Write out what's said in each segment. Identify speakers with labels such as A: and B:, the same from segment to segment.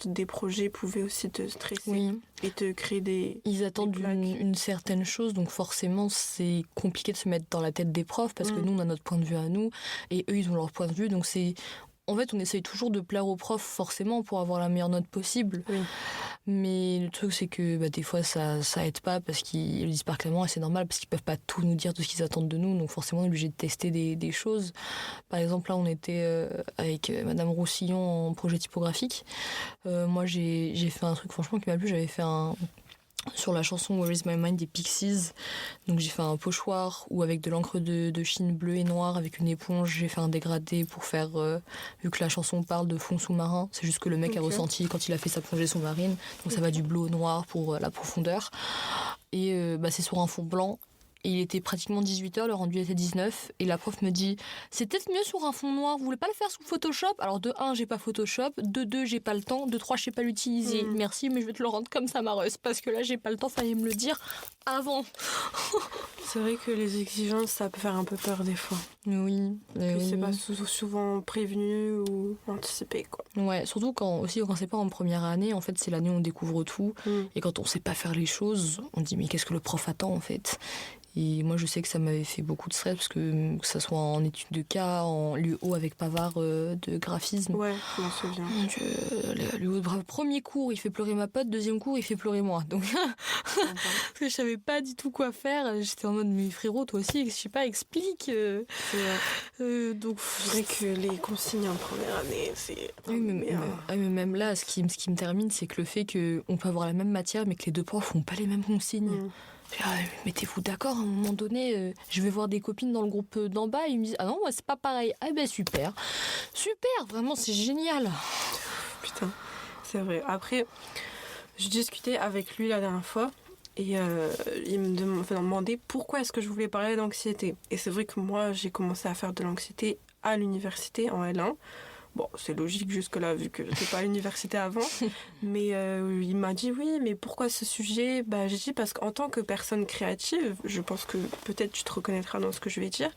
A: des projets pouvaient aussi te stresser
B: Oui.
A: et te créer des...
B: Ils attendent
A: plaques.
B: une certaine chose, donc forcément c'est compliqué de se mettre dans la tête des profs parce que nous on a notre point de vue à nous et eux ils ont leur point de vue, donc c'est... En fait, on essaye toujours de plaire aux profs, forcément, pour avoir la meilleure note possible.
A: Oui.
B: Mais le truc, c'est que des fois, ça aide pas parce qu'ils le disent pas clairement et c'est normal parce qu'ils peuvent pas tout nous dire de ce qu'ils attendent de nous. Donc forcément, on est obligé de tester des choses. Par exemple, là, on était avec Madame Roussillon en projet typographique. Moi, j'ai fait un truc, franchement, qui m'a plu. J'avais fait sur la chanson Where is my mind des Pixies. Donc j'ai fait un pochoir où avec de l'encre de Chine bleue et noire avec une éponge, j'ai fait un dégradé pour faire, vu que la chanson parle de fond sous-marin, c'est juste que le mec a ressenti quand il a fait sa plongée sous-marine. Donc ça va du bleu au noir pour la profondeur. Et c'est sur un fond blanc. Et il était pratiquement 18h, le rendu était 19. Et la prof me dit, c'est peut-être mieux sur un fond noir, vous voulez pas le faire sous Photoshop? Alors de 1, j'ai pas Photoshop, de 2, j'ai pas le temps, de 3, je sais pas l'utiliser. Merci, mais je vais te le rendre comme ça, Mareuse, parce que là, j'ai pas le temps, fallait me le dire avant.
A: C'est vrai que les exigences, ça peut faire un peu peur des fois.
B: Oui.
A: Puis c'est pas souvent prévenu ou anticipé, quoi.
B: Ouais, surtout quand c'est pas en première année, en fait, c'est l'année où on découvre tout. Et quand on sait pas faire les choses, on dit, mais qu'est-ce que le prof attend, en fait? Et moi, je sais que ça m'avait fait beaucoup de stress parce que ça soit en études de cas, en l'UO avec Pavard de graphisme.
A: Ouais, je m'en souviens.
B: Mon Dieu, l'UO de premier cours, il fait pleurer ma pote, deuxième cours, il fait pleurer moi. Donc, parce que je savais pas du tout quoi faire. J'étais en mode, mais frérot, toi aussi, je sais pas, explique. Donc,
A: c'est vrai que les consignes en première année, c'est...
B: Oui, mais même là, ce qui me termine, c'est que le fait qu'on peut avoir la même matière, mais que les deux profs font pas les mêmes consignes. Mettez-vous d'accord à un moment donné. Je vais voir des copines dans le groupe d'en bas, ils me disent ah non, moi c'est pas pareil. Ah ben super, vraiment c'est génial.
A: Putain, c'est vrai. Après, je discutais avec lui la dernière fois et il me demandait pourquoi est-ce que je voulais parler d'anxiété. Et c'est vrai que moi j'ai commencé à faire de l'anxiété à l'université en L1. Bon, c'est logique jusque-là, vu que j'étais pas à l'université avant. Mais il m'a dit, oui, mais pourquoi ce sujet? J'ai dit, parce qu'en tant que personne créative, je pense que peut-être tu te reconnaîtras dans ce que je vais dire,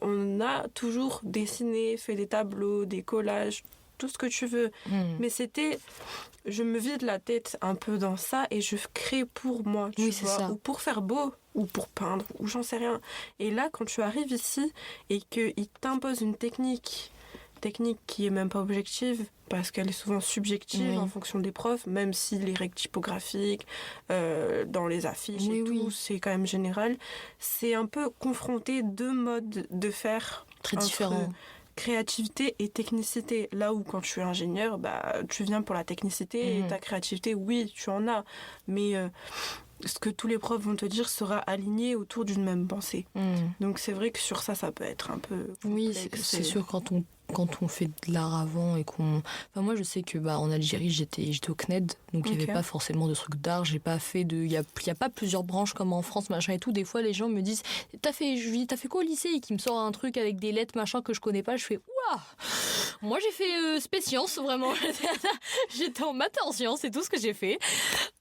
A: on a toujours dessiné, fait des tableaux, des collages, tout ce que tu veux. Mais je me vide la tête un peu dans ça et je crée pour moi, tu vois, ça. Ou pour faire beau, ou pour peindre, ou j'en sais rien. Et là, quand tu arrives ici et qu'il t'impose une technique qui est même pas objective parce qu'elle est souvent subjective en fonction des profs, même si les règles typographiques dans les affiches c'est quand même général. C'est un peu confronter deux modes de faire
B: très différents.
A: Créativité et technicité. Là où quand tu es ingénieur, tu viens pour la technicité et ta créativité, oui, tu en as. Mais ce que tous les profs vont te dire sera aligné autour d'une même pensée. Donc c'est vrai que sur ça peut être un peu complexe.
B: Oui, c'est sûr quand on fait de l'art avant et qu'on... Enfin, moi, je sais que en Algérie, j'étais au CNED, donc il n'y avait pas forcément de trucs d'art. J'ai pas fait de... Il y a pas plusieurs branches comme en France, machin et tout. Des fois, les gens me disent « T'as fait quoi au lycée ?» Et qui me sort un truc avec des lettres, machin, que je connais pas. Je fais « Ouah !» Moi, j'ai fait spé-sciences, vraiment. J'étais en maths et en sciences, c'est tout ce que j'ai fait.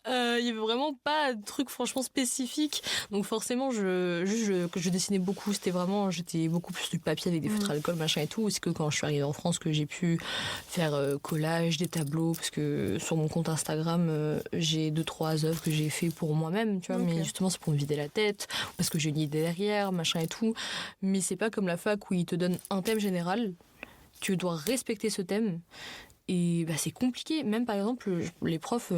B: Il y avait vraiment pas de trucs franchement spécifiques. Donc forcément, je dessinais beaucoup. J'étais beaucoup plus du papier avec des feutres à alcool, machin et tout. C'est que quand je suis arrivée en France que j'ai pu faire collage, des tableaux, parce que sur mon compte Instagram, j'ai 2-3 œuvres que j'ai fait pour moi-même, tu vois. Mais justement, c'est pour me vider la tête, parce que j'ai une idée derrière, machin et tout. Mais c'est pas comme la fac où ils te donnent un thème général. Tu dois respecter ce thème. Et c'est compliqué. Même par exemple, les profs,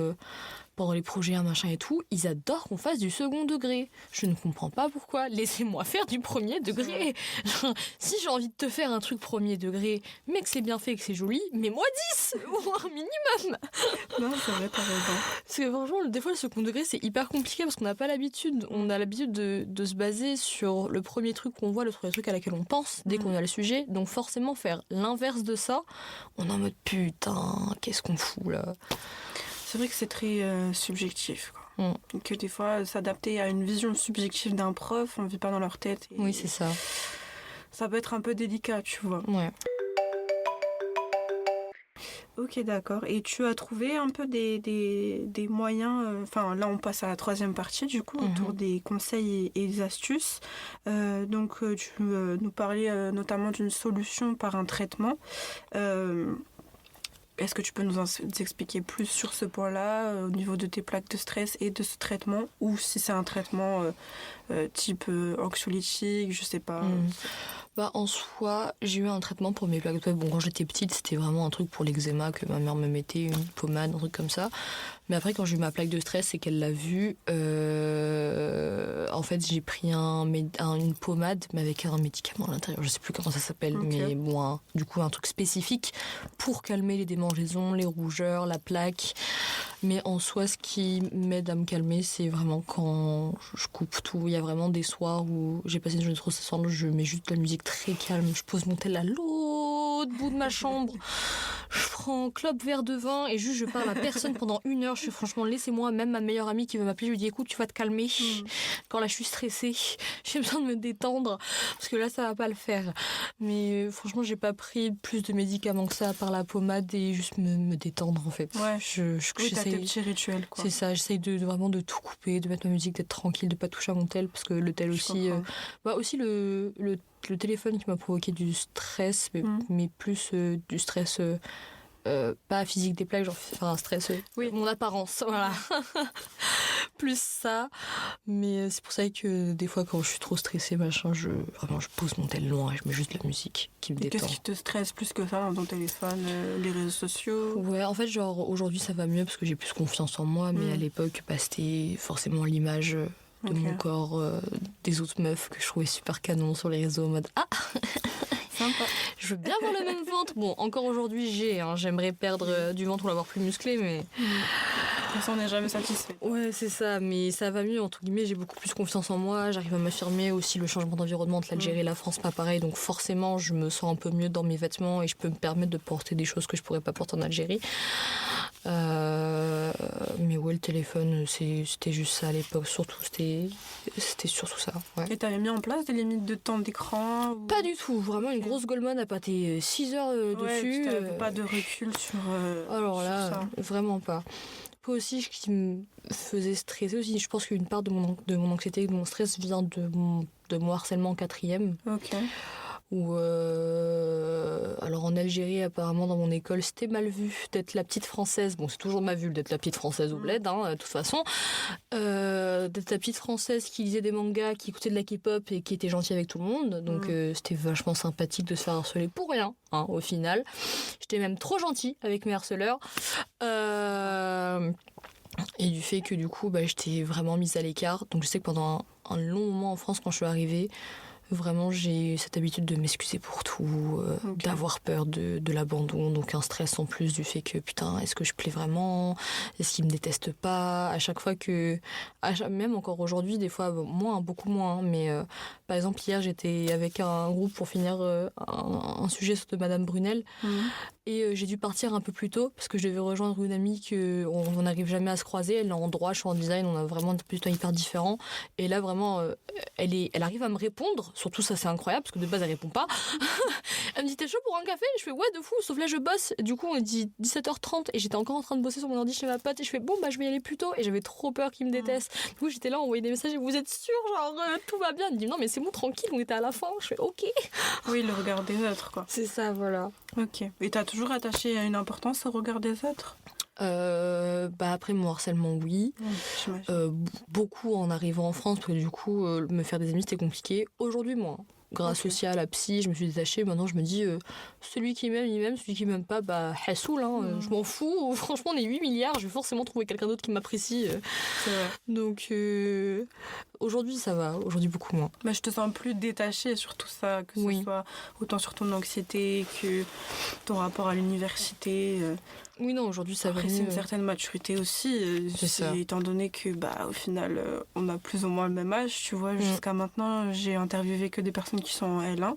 B: pendant les projets, un machin et tout, ils adorent qu'on fasse du second degré. Je ne comprends pas pourquoi. Laissez-moi faire du premier degré. Si j'ai envie de te faire un truc premier degré, mais que c'est bien fait, que c'est joli, mets-moi 10 ou un minimum.
A: Non, c'est vrai, t'as raison.
B: Parce que franchement, des fois, le second degré, c'est hyper compliqué parce qu'on n'a pas l'habitude. On a l'habitude de se baser sur le premier truc qu'on voit, le premier truc à laquelle on pense dès qu'on a le sujet. Donc forcément, faire l'inverse de ça, on est en mode putain, qu'est-ce qu'on fout là?
A: C'est vrai que c'est très subjectif, quoi. Que des fois, s'adapter à une vision subjective d'un prof, on ne vit pas dans leur tête.
B: Oui, c'est ça.
A: Ça peut être un peu délicat, tu vois.
B: Ouais.
A: Ok, d'accord. Et tu as trouvé un peu des moyens... là, on passe à la troisième partie, du coup, autour des conseils et des astuces. Donc, tu nous parlais notamment d'une solution par un traitement. est-ce que tu peux nous expliquer plus sur ce point-là, au niveau de tes plaques de stress et de ce traitement, ou si c'est un traitement type anxiolytique, je sais pas.
B: Bah, en soi, j'ai eu un traitement pour mes plaques de stress. Bon, quand j'étais petite, c'était vraiment un truc pour l'eczéma que ma mère me mettait, une pommade, un truc comme ça. Mais après, quand j'ai eu ma plaque de stress et qu'elle l'a vue, en fait, j'ai pris une pommade, mais avec un médicament à l'intérieur. Je sais plus comment ça s'appelle, mais bon, du coup, un truc spécifique pour calmer les démangeaisons, les rougeurs, la plaque. Mais en soi, ce qui m'aide à me calmer, c'est vraiment quand je coupe tout. Il y a vraiment des soirs où j'ai passé une journée trop stressante, je mets juste de la musique très calme, je pose mon tel à l'autre bout de ma chambre, je prends un clope verre de vin et juste je parle à personne pendant 1 heure. Je fais franchement, laissez-moi, même ma meilleure amie qui veut m'appeler, je lui dis écoute, tu vas te calmer. Quand là je suis stressée, j'ai besoin de me détendre parce que là ça va pas le faire. Mais franchement, j'ai pas pris plus de médicaments que ça à part la pommade et juste me détendre en fait.
A: Ouais. Oui, t'as tes petits rituels, quoi.
B: C'est ça, j'essaye de vraiment de tout couper, de mettre ma musique, d'être tranquille, de pas toucher à mon tel parce que le tel aussi. Aussi le téléphone qui m'a provoqué du stress, mais plus du stress. Pas physique des plaques, genre un stress, mon apparence, voilà. Plus ça. Mais c'est pour ça que des fois, quand je suis trop stressée, machin, je pose mon tel loin et je mets juste de la musique qui me détend.
A: Qu'est-ce qui te stresse plus que ça dans ton téléphone, les réseaux sociaux?
B: Ouais, en fait, genre, aujourd'hui, ça va mieux parce que j'ai plus confiance en moi, mais à l'époque, c'était forcément l'image de mon corps, des autres meufs que je trouvais super canon sur les réseaux en mode « Ah !»
A: Sympa.
B: Je veux bien avoir le même ventre. Bon, encore aujourd'hui, j'aimerais perdre du ventre ou l'avoir plus musclé, mais...
A: De toute façon, on n'est jamais satisfait.
B: Ouais, c'est ça, mais ça va mieux, entre guillemets, j'ai beaucoup plus confiance en moi, j'arrive à m'affirmer aussi, le changement d'environnement entre l'Algérie et la France, pas pareil, donc forcément, je me sens un peu mieux dans mes vêtements et je peux me permettre de porter des choses que je pourrais pas porter en Algérie. Mais ouais, le téléphone, c'était juste ça à l'époque, surtout, c'était surtout ça. Ouais.
A: Et t'avais mis en place des limites de temps d'écran ou...
B: Pas du tout, vraiment une grosse golemone à pâter 6 heures dessus.
A: Tu n'avais pas de recul sur
B: alors
A: sur
B: là,
A: ça.
B: vraiment pas. Aussi, ce qui me faisait stresser aussi, je pense qu'une part de mon anxiété et de mon stress vient de mon harcèlement en 4e.
A: Ok.
B: Où, alors en Algérie, apparemment, dans mon école, c'était mal vu d'être la petite française. Bon, c'est toujours mal vu d'être la petite française au bled, de toute façon. D'être la petite française qui lisait des mangas, qui écoutait de la K-pop et qui était gentille avec tout le monde. Donc c'était vachement sympathique de se faire harceler pour rien, au final. J'étais même trop gentille avec mes harceleurs. Et du fait que du coup, j'étais vraiment mise à l'écart. Donc je sais que pendant un long moment en France, quand je suis arrivée, vraiment, j'ai cette habitude de m'excuser pour tout, d'avoir peur de l'abandon, donc un stress en plus du fait que, putain, est-ce que je plais vraiment? Est-ce qu'ils me détestent pas? À chaque fois que... Même encore aujourd'hui, des fois, beaucoup moins, mais par exemple, hier, j'étais avec un groupe pour finir un sujet sur de Madame Brunel, et j'ai dû partir un peu plus tôt, parce que je devais rejoindre une amie qu'on n'arrive jamais à se croiser. Elle est en droit, je suis en design, on a vraiment des temps hyper différents, et là, vraiment, elle arrive à me répondre. Surtout ça, c'est incroyable parce que de base elle répond pas. Elle me dit t'es chaud pour un café? Je fais ouais de fou, sauf là je bosse. Du coup on dit 17h30 et j'étais encore en train de bosser sur mon ordi chez ma pote et je fais bon je vais y aller plus tôt et j'avais trop peur qu'il me déteste. Du coup j'étais là, envoyer des messages et vous êtes sûrs genre tout va bien? Elle me dit non mais c'est bon tranquille, on était à la fin. Je fais ok.
A: Oui, le regard des autres quoi.
B: C'est ça, voilà.
A: Ok. Et t'as toujours attaché une importance au regard des autres?
B: Après mon harcèlement oui, beaucoup en arrivant en France parce que du coup me faire des amis c'était compliqué. Aujourd'hui moi grâce aussi à la psy je me suis détachée. Maintenant je me dis celui qui m'aime il m'aime, celui qui m'aime pas hassoul je m'en fous. Franchement on est 8 milliards, je vais forcément trouver quelqu'un d'autre qui m'apprécie.
A: C'est vrai.
B: Donc aujourd'hui ça va, aujourd'hui beaucoup moins.
A: Je te sens plus détachée sur tout ça, que ce soit autant sur ton anxiété que ton rapport à l'université.
B: Oui, non, aujourd'hui ça va mieux.
A: C'est une certaine maturité aussi, étant donné que au final on a plus ou moins le même âge, tu vois. Jusqu'à maintenant j'ai interviewé que des personnes qui sont en L1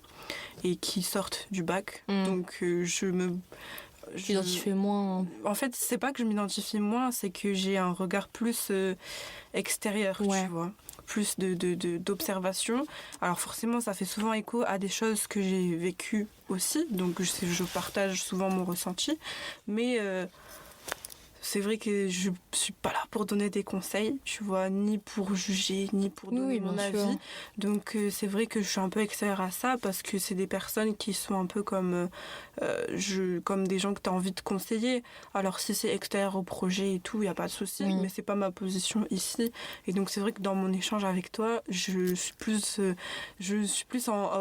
A: et qui sortent du bac, donc je
B: m'identifie moins.
A: En fait c'est pas que je m'identifie moins, c'est que j'ai un regard plus extérieur, tu vois, plus d'observation. Alors forcément ça fait souvent écho à des choses que j'ai vécues aussi, donc je partage souvent mon ressenti, mais c'est vrai que je suis pas là pour donner des conseils, tu vois, ni pour juger, ni pour donner mon avis. Donc c'est vrai que je suis un peu extérieure à ça parce que c'est des personnes qui sont un peu comme des gens que tu as envie de conseiller. Alors si c'est extérieur au projet et tout, il n'y a pas de souci, mais c'est pas ma position ici. Et donc c'est vrai que dans mon échange avec toi, je suis plus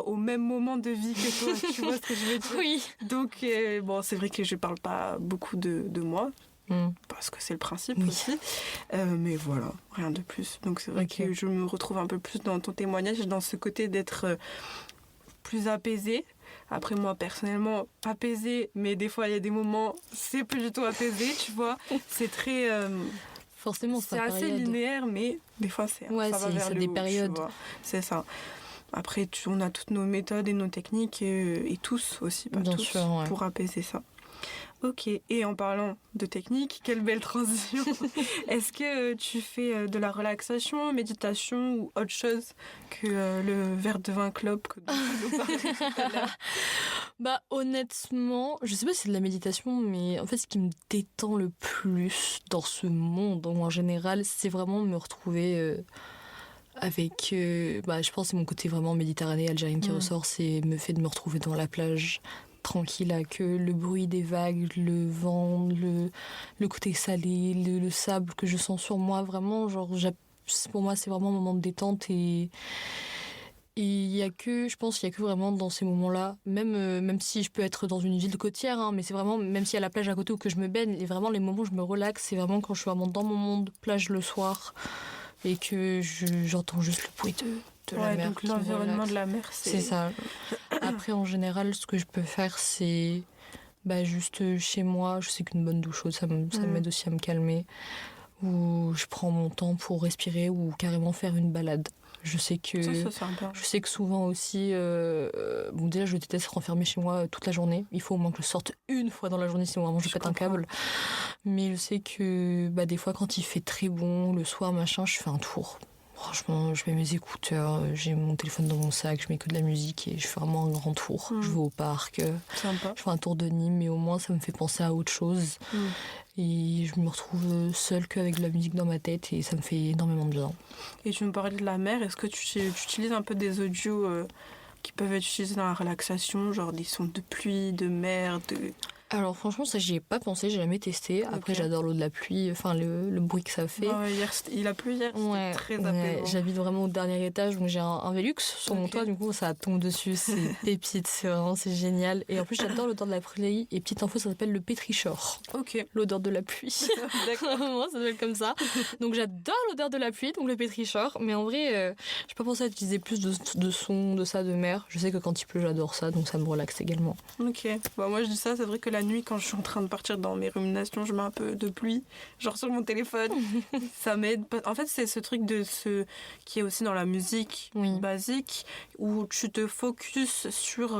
A: au même moment de vie que toi, tu vois ce que je veux dire.
B: Oui.
A: Donc bon, c'est vrai que je parle pas beaucoup de moi. Parce que c'est le principe aussi. Mais voilà, rien de plus. Donc c'est vrai que je me retrouve un peu plus dans ton témoignage, dans ce côté d'être plus apaisée. Après moi, personnellement, apaisée, mais des fois, il y a des moments, c'est plus du tout apaisé, tu vois. C'est très...
B: Forcément,
A: c'est assez linéaire, mais des fois, ça va vers le
B: des
A: haut,
B: périodes.
A: Tu vois. C'est ça. Après, on a toutes nos méthodes et nos techniques, et tous aussi, pas
B: Bien
A: tous,
B: sûr,
A: pour apaiser ça. Ok, et en parlant de technique, quelle belle transition. Est-ce que tu fais de la relaxation, méditation ou autre chose que le verre de vin clope que nous parlais tout à l'heure?
B: Bah honnêtement, je sais pas si c'est de la méditation, mais en fait ce qui me détend le plus dans ce monde en général, c'est vraiment me retrouver avec... je pense que c'est mon côté vraiment méditerranéen algérienne qui ressort, c'est le fait de me retrouver dans la plage, tranquille, avec le bruit des vagues, le vent, le côté salé, le sable que je sens sur moi. Vraiment, genre, pour moi, c'est vraiment un moment de détente et je pense qu'il y a que vraiment dans ces moments-là, même si je peux être dans une ville côtière, hein, mais c'est vraiment, même s'il y a la plage à côté où que je me baigne, et vraiment les moments où je me relaxe, c'est vraiment quand je suis vraiment dans mon monde plage le soir et que j'entends juste le bruit de la mer.
A: Donc l'environnement de la mer,
B: c'est ça. Après, en général, ce que je peux faire, c'est juste chez moi. Je sais qu'une bonne douche chaude, ça m'aide aussi à me calmer. Ou je prends mon temps pour respirer ou carrément faire une balade. Je sais que souvent aussi, déjà je déteste être enfermée chez moi toute la journée. Il faut au moins que je sorte une fois dans la journée, sinon vraiment je pète un câble. Mais je sais que des fois quand il fait très bon, le soir machin, je fais un tour. Franchement, je mets mes écouteurs, j'ai mon téléphone dans mon sac, je mets que de la musique et je fais vraiment un grand tour. Je vais au parc, je fais un tour de Nîmes, mais au moins ça me fait penser à autre chose. Et je me retrouve seule qu'avec de la musique dans ma tête et ça me fait énormément de bien.
A: Et tu me parlais de la mer, est-ce que tu utilises un peu des audios qui peuvent être utilisés dans la relaxation, genre des sons de pluie, de mer,
B: Alors franchement ça j'y ai pas pensé, j'ai jamais testé. Après j'adore l'eau de la pluie, enfin le bruit que ça fait.
A: Il a plu hier, c'était très apaisant.
B: J'habite vraiment au dernier étage, donc j'ai un Velux sur mon toit, du coup ça tombe dessus, c'est pépite, c'est génial. Et en plus j'adore l'odeur de la pluie, et petite info ça s'appelle le pétrichor. L'odeur de la pluie. D'accord. Moi ça s'appelle comme ça. Donc j'adore l'odeur de la pluie, donc le pétrichor, mais en vrai j'ai pas pensé à utiliser plus de sons de ça de mer. Je sais que quand il pleut j'adore ça, donc ça me relaxe également.
A: Ok, moi je dis ça, c'est vrai que la nuit, quand je suis en train de partir dans mes ruminations, je mets un peu de pluie, genre sur mon téléphone. Ça m'aide. En fait, c'est ce truc qui est aussi dans la musique basique, où tu te focuses sur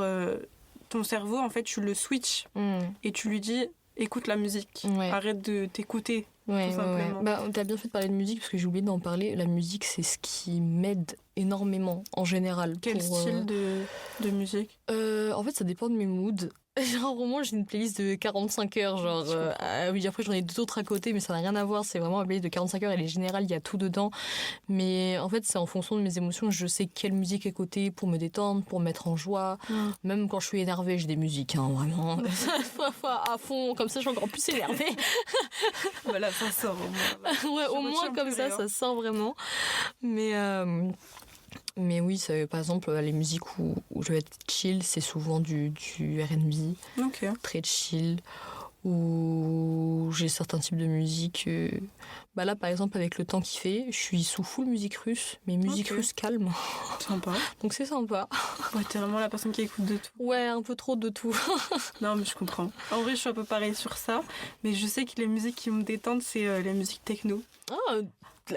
A: ton cerveau. En fait, tu le switch et tu lui dis écoute la musique, arrête de t'écouter. Tout simplement.
B: T'as bien fait de parler de musique parce que j'ai oublié d'en parler. La musique, c'est ce qui m'aide énormément en général.
A: Quel style de musique?
B: En fait, ça dépend de mes moods. Genre, vraiment, j'ai une playlist de 45 heures. Genre, après, j'en ai d'autres à côté, mais ça n'a rien à voir. C'est vraiment une playlist de 45 heures. Elle est générale, il y a tout dedans. Mais en fait, c'est en fonction de mes émotions. Je sais quelle musique écouter pour me détendre, pour me mettre en joie. Même quand je suis énervée, j'ai des musiques, hein, vraiment. À fond, comme ça, je suis encore plus énervée.
A: Voilà, ça sort au moins.
B: Au moins, comme ça sort vraiment. Mais oui, par exemple, les musiques où je vais être chill, c'est souvent du R&B, très chill, où j'ai certains types de musique. Là, par exemple, avec le temps qu'il fait, je suis sous full musique russe, mais musique russe calme.
A: Sympa.
B: Donc c'est sympa.
A: Ouais, t'es vraiment la personne qui écoute de tout.
B: Ouais, un peu trop de tout.
A: Non, mais je comprends. En vrai, je suis un peu pareil sur ça, mais je sais que les musiques qui me détendent, c'est les musiques techno.
B: Ah,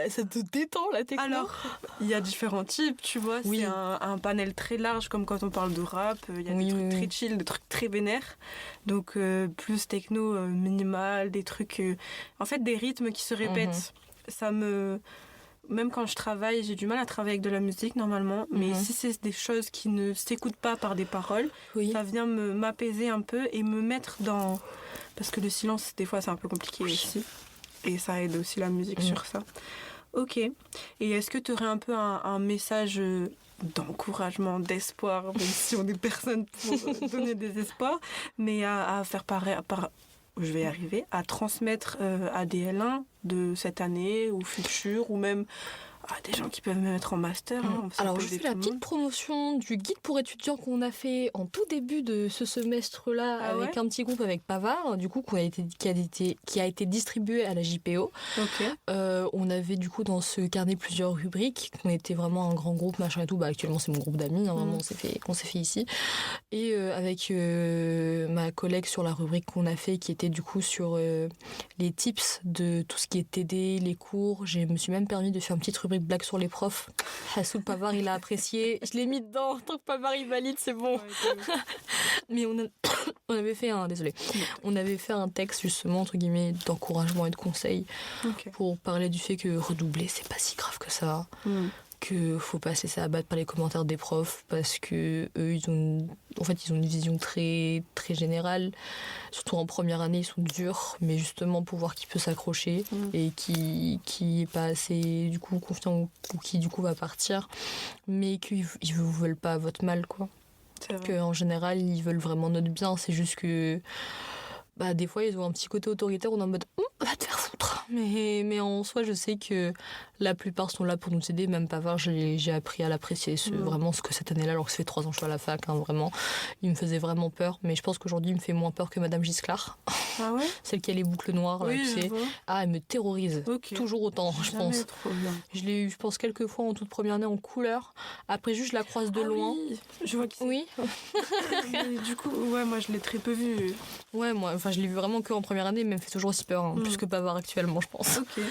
B: ça te détend la techno?
A: Alors, il y a différents types, tu vois. C'est un panel très large, comme quand on parle de rap. Il y a des trucs très chill, des trucs très vénères. Donc, plus techno minimal, des trucs... En fait, des rythmes qui se répètent. Même quand je travaille, j'ai du mal à travailler avec de la musique, normalement. Mais si c'est des choses qui ne s'écoutent pas par des paroles, ça vient m'apaiser un peu et me mettre dans... Parce que le silence, des fois, c'est un peu compliqué aussi. Et ça aide aussi la musique sur ça. Ok. Et est-ce que tu aurais un peu un message d'encouragement, d'espoir, même si on est personne pour donner des espoirs, mais à faire je vais y arriver, à transmettre à des L1 de cette année ou futur, ou même à des gens qui peuvent même être en master.
B: Alors, je fais la petite promotion du guide pour étudiants qu'on a fait en tout début de ce semestre-là avec un petit groupe avec Pavard, du coup, qui a été distribué à la JPO.
A: Okay.
B: On avait du coup dans ce carnet plusieurs rubriques, qu'on était vraiment un grand groupe, machin et tout. Bah, actuellement, c'est mon groupe d'amis, vraiment, qu'on s'est fait ici. Et avec ma collègue sur la rubrique qu'on a fait, qui était du coup sur les tips de tout ce qui est TD, les cours. Je me suis même permis de faire une petite rubrique blague sur les profs. Hassoul Pavard, il a apprécié. Je l'ai mis dedans. Tant que Pavard, il valide, c'est bon. Mais on avait fait on avait fait un texte, justement, entre guillemets, d'encouragement et de conseils pour parler du fait que redoubler, c'est pas si grave que ça. Que faut pas se laisser abattre par les commentaires des profs parce que eux ils ont une vision très très générale, surtout en première année ils sont durs, mais justement pour voir qui peut s'accrocher et qui est pas assez du coup confiant ou qui du coup va partir, mais qu'ils vous veulent pas votre mal, quoi. Que en général ils veulent vraiment notre bien, c'est juste que des fois ils ont un petit côté autoritaire, on est en mode va te faire foutre, mais en soi je sais que la plupart sont là pour nous aider, même Pavard, j'ai appris à l'apprécier vraiment ce que cette année-là, alors que ça fait 3 ans que je suis à la fac, vraiment, il me faisait vraiment peur, mais je pense qu'aujourd'hui il me fait moins peur que Madame Gisclar.
A: Ah ouais?
B: Celle qui a les boucles noires, là, tu sais. Elle me terrorise, toujours autant, je pense. Je l'ai eu, je pense, quelques fois en toute première année en couleur, après juste je la croise de loin.
A: Oui, je vois qui c'est.
B: Oui.
A: Du coup, moi je l'ai très peu vue.
B: Ouais, moi, je l'ai vu vraiment qu'en première année, mais elle me fait toujours aussi peur, plus que Pavard actuellement, je pense.
A: Ok.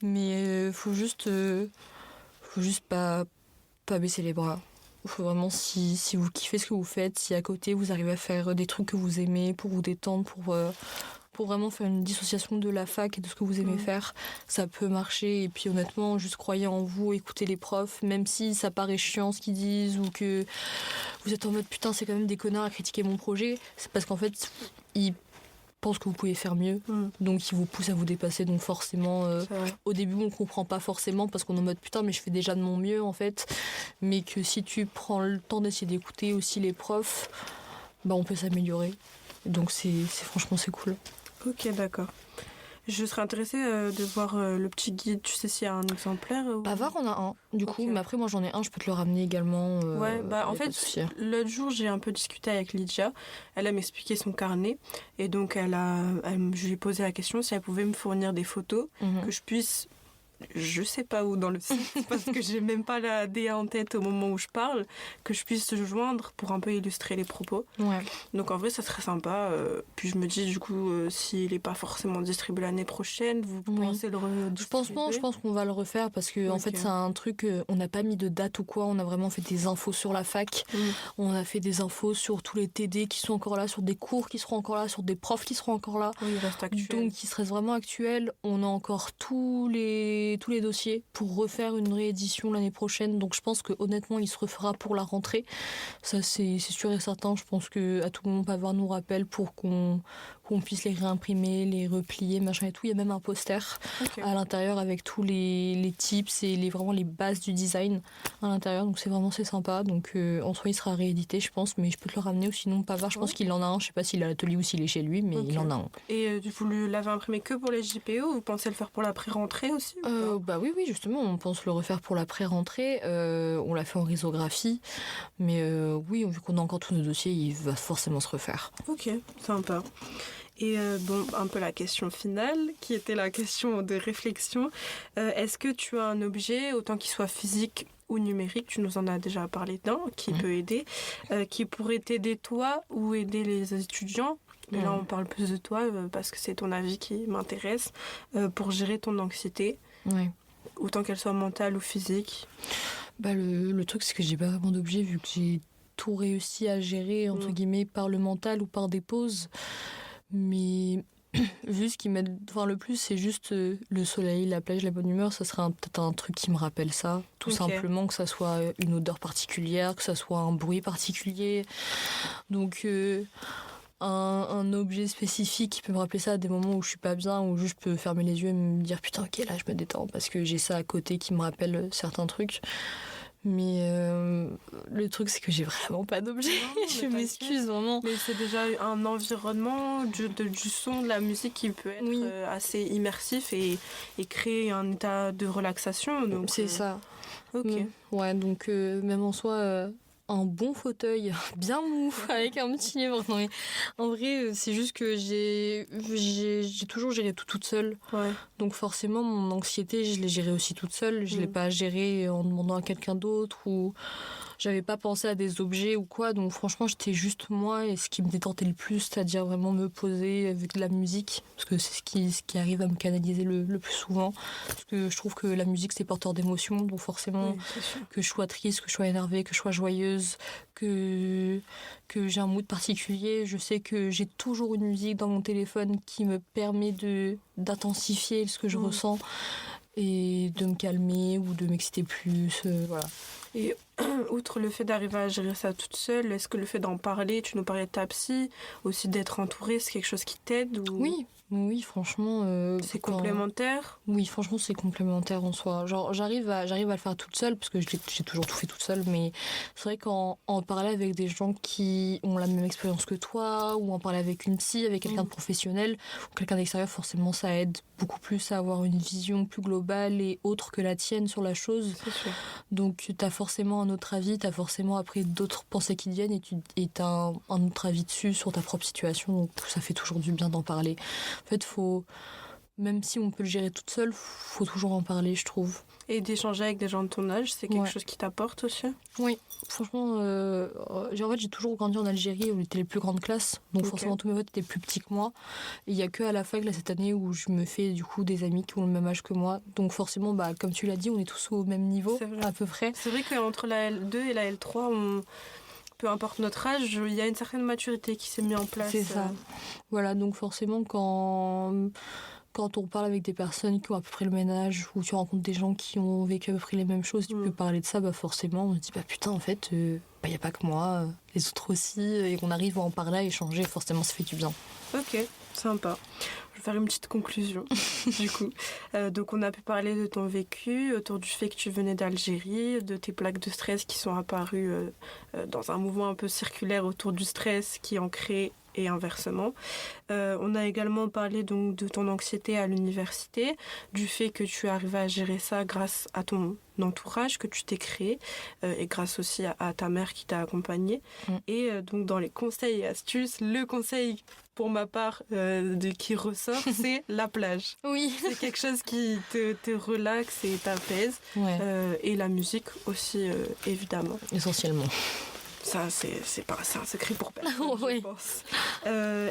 B: Mais faut juste pas baisser les bras. Faut vraiment, si vous kiffez ce que vous faites, si à côté vous arrivez à faire des trucs que vous aimez pour vous détendre, pour vraiment faire une dissociation de la fac et de ce que vous aimez faire, ça peut marcher. Et puis honnêtement, juste croyez en vous, écoutez les profs, même si ça paraît chiant ce qu'ils disent ou que vous êtes en mode putain c'est quand même des connards à critiquer mon projet, c'est parce qu'en fait ils pensent que vous pouvez faire mieux, donc ils vous poussent à vous dépasser, donc forcément au début on comprend pas forcément parce qu'on est en mode putain mais je fais déjà de mon mieux en fait, mais que si tu prends le temps d'essayer d'écouter aussi les profs, on peut s'améliorer, donc franchement c'est cool.
A: Ok, d'accord. Je serais intéressée de voir le petit guide. Tu sais s'il y a un exemplaire
B: Pavard, on a un, du coup. Mais après, moi, j'en ai un. Je peux te le ramener également.
A: En fait, l'autre jour, j'ai un peu discuté avec Lydia. Elle a m'expliqué son carnet. Et donc, je lui ai posé la question si elle pouvait me fournir des photos que je puisse... Je sais pas où dans le site parce que j'ai même pas la DA en tête au moment où je parle, que je puisse se joindre pour un peu illustrer les propos. Donc en vrai ça serait sympa. Puis je me dis du coup s'il est pas forcément distribué l'année prochaine, vous pensez le redistribuer?
B: Je pense qu'on va le refaire parce que en fait c'est un truc, on n'a pas mis de date ou quoi, on a vraiment fait des infos sur la fac, on a fait des infos sur tous les TD qui sont encore là, sur des cours qui seront encore là, sur des profs qui seront encore là,
A: il reste actuel.
B: Donc il serait vraiment actuel. On a encore tous les dossiers pour refaire une réédition l'année prochaine, donc je pense que honnêtement il se refera pour la rentrée, ça c'est sûr et certain. Je pense que à tout moment Pavard nous rappelle pour qu'on puisse les réimprimer, les replier, machin et tout. Il y a même un poster à l'intérieur avec tous les tips et vraiment les bases du design à l'intérieur, donc c'est sympa. Donc en soi il sera réédité je pense, mais je peux te le ramener, ou sinon Pavard je pense qu'il en a un, je sais pas s'il est à l'atelier ou s'il est chez lui, mais il en a un.
A: Et vous l'avez imprimé que pour les JPO, vous pensez le faire pour la pré-rentrée aussi
B: oui, justement, on pense le refaire pour la pré-rentrée. On l'a fait en risographie. Mais oui, vu qu'on a encore tous nos dossiers, il va forcément se refaire.
A: Ok, sympa. Et un peu la question finale, qui était la question de réflexion. Est-ce que tu as un objet, autant qu'il soit physique ou numérique, tu nous en as déjà parlé d'un, qui peut aider, qui pourrait t'aider toi ou aider les étudiants? Mais là, on parle plus de toi parce que c'est ton avis qui m'intéresse, pour gérer ton anxiété.
B: Oui.
A: Autant qu'elle soit mentale ou physique.
B: Le truc, c'est que j'ai pas vraiment d'objet vu que j'ai tout réussi à gérer, entre guillemets, par le mental ou par des pauses. Mais juste ce qui m'aide le plus, c'est juste le soleil, la plage, la bonne humeur. Ça serait peut-être un truc qui me rappelle ça. Tout simplement, que ça soit une odeur particulière, que ça soit un bruit particulier. Donc... un objet spécifique qui peut me rappeler ça à des moments où je suis pas bien, où juste je peux fermer les yeux et me dire putain ok là je me détends parce que j'ai ça à côté qui me rappelle certains trucs. Mais le truc, c'est que j'ai vraiment pas d'objet. Je m'excuse vraiment.
A: Mais c'est déjà un environnement du son, de la musique qui peut être assez immersif et créer un état de relaxation. Donc,
B: c'est ça.
A: Ok.
B: Ouais, donc même en soi, un bon fauteuil bien mou avec un petit livre. Non, mais en vrai, c'est juste que j'ai toujours géré tout toute seule.
A: Ouais.
B: Donc forcément, mon anxiété, je l'ai gérée aussi toute seule. Je l'ai pas gérée en demandant à quelqu'un d'autre ou j'avais pas pensé à des objets ou quoi. Donc franchement, j'étais juste moi et ce qui me détentait le plus, c'est-à-dire vraiment me poser avec de la musique. Parce que c'est ce qui arrive à me canaliser le plus souvent. Parce que je trouve que la musique, c'est porteur d'émotions. Donc forcément, que je sois triste, que je sois énervée, que je sois joyeuse, que j'ai un mood particulier, je sais que j'ai toujours une musique dans mon téléphone qui me permet d'intensifier ce que je ressens et de me calmer ou de m'exciter plus, voilà.
A: Et outre le fait d'arriver à gérer ça toute seule, est-ce que le fait d'en parler, tu nous parlais de ta psy, aussi d'être entourée, c'est quelque chose qui t'aide ou...
B: Oui, franchement...
A: c'est complémentaire?
B: Oui, franchement, c'est complémentaire en soi. Genre, j'arrive à le faire toute seule, parce que j'ai toujours tout fait toute seule, mais c'est vrai qu'en parler avec des gens qui ont la même expérience que toi, ou en parler avec une psy, avec quelqu'un de professionnel, ou quelqu'un d'extérieur, forcément, ça aide beaucoup plus à avoir une vision plus globale et autre que la tienne sur la chose.
A: C'est sûr.
B: Donc, t'as forcément un autre avis, t'as forcément après d'autres pensées qui te viennent, et t'as un autre avis dessus sur ta propre situation, donc ça fait toujours du bien d'en parler. En fait, même si on peut le gérer toute seule, faut toujours en parler, je trouve.
A: Et d'échanger avec des gens de ton âge, c'est quelque chose qui t'apporte aussi?
B: Oui, franchement, j'ai toujours grandi en Algérie où on était les plus grandes classes, donc forcément tous mes potes étaient plus petits que moi. Et il n'y a que à la fac là, cette année où je me fais du coup des amis qui ont le même âge que moi. Donc forcément, comme tu l'as dit, on est tous au même niveau à peu près.
A: C'est vrai qu'entre la L2 et la L3, peu importe notre âge, il y a une certaine maturité qui s'est mise en place.
B: C'est ça. Voilà, donc forcément quand on parle avec des personnes qui ont à peu près le même âge ou tu rencontres des gens qui ont vécu à peu près les mêmes choses, tu peux parler de ça, forcément on se dit putain en fait il n'y a pas que moi, les autres aussi, et on arrive à en parler, à échanger, forcément ça fait du bien.
A: Ok, sympa. Je vais faire une petite conclusion du coup. Donc on a pu parler de ton vécu, autour du fait que tu venais d'Algérie, de tes plaques de stress qui sont apparues dans un mouvement un peu circulaire autour du stress qui en crée et inversement. On a également parlé donc de ton anxiété à l'université, du fait que tu arrives à gérer ça grâce à ton entourage que tu t'es créé et grâce aussi à ta mère qui t'a accompagnée. Et donc dans les conseils et astuces, le conseil pour ma part qui ressort, c'est la plage.
B: Oui. C'est
A: quelque chose qui te relaxe et t'apaise. Et la musique aussi, évidemment.
B: Essentiellement.
A: Ça, c'est un secret pour personne, je pense.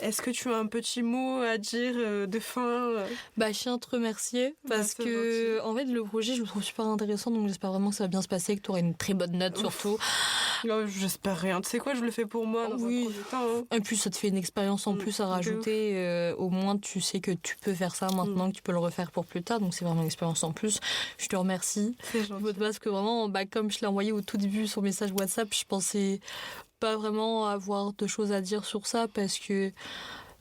A: Est-ce que tu as un petit mot à dire de fin?
B: Je tiens à te remercier parce que, en fait, le projet, je le trouve super intéressant, donc j'espère vraiment que ça va bien se passer, que tu auras une très bonne note surtout.
A: J'espère rien. Tu sais quoi, je le fais pour moi dans un premier temps.
B: Et puis, ça te fait une expérience en plus à rajouter. Au moins, tu sais que tu peux faire ça maintenant, que tu peux le refaire pour plus tard, donc c'est vraiment une expérience en plus. Je te remercie.
A: C'est gentil.
B: Parce que vraiment, comme je l'ai envoyé au tout début sur message WhatsApp, je pensais pas vraiment avoir de choses à dire sur ça parce que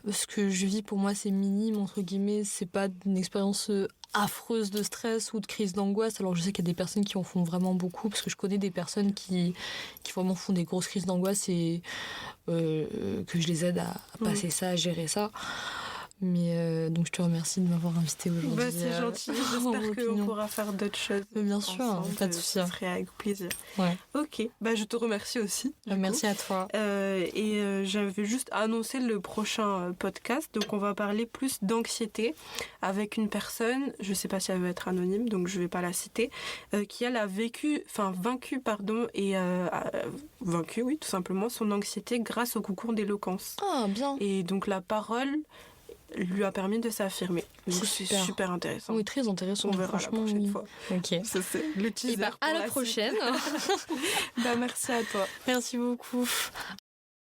B: ce que je vis pour moi c'est minime entre guillemets, c'est pas une expérience affreuse de stress ou de crise d'angoisse. Alors je sais qu'il y a des personnes qui en font vraiment beaucoup parce que je connais des personnes qui vraiment font des grosses crises d'angoisse et que je les aide à passer ça, à gérer ça. Mais donc je te remercie de m'avoir invitée aujourd'hui.
A: C'est gentil, j'espère qu'on pourra faire d'autres choses.
B: Bien sûr, pas de souci.
A: Ce serait avec plaisir.
B: Ouais.
A: Ok, je te remercie aussi.
B: Merci à toi.
A: Et j'avais juste annoncé le prochain podcast, donc on va parler plus d'anxiété avec une personne, je sais pas si elle veut être anonyme, donc je vais pas la citer, qui elle a vaincu, et vaincu, oui, tout simplement, son anxiété grâce au concours d'éloquence.
B: Ah, bien.
A: Et donc la parole lui a permis de s'affirmer. Donc c'est super intéressant.
B: Oui, très intéressant.
A: On verra la prochaine fois.
B: Ok.
A: Ça, c'est le teaser.
B: À la prochaine.
A: Merci à toi.
B: Merci beaucoup.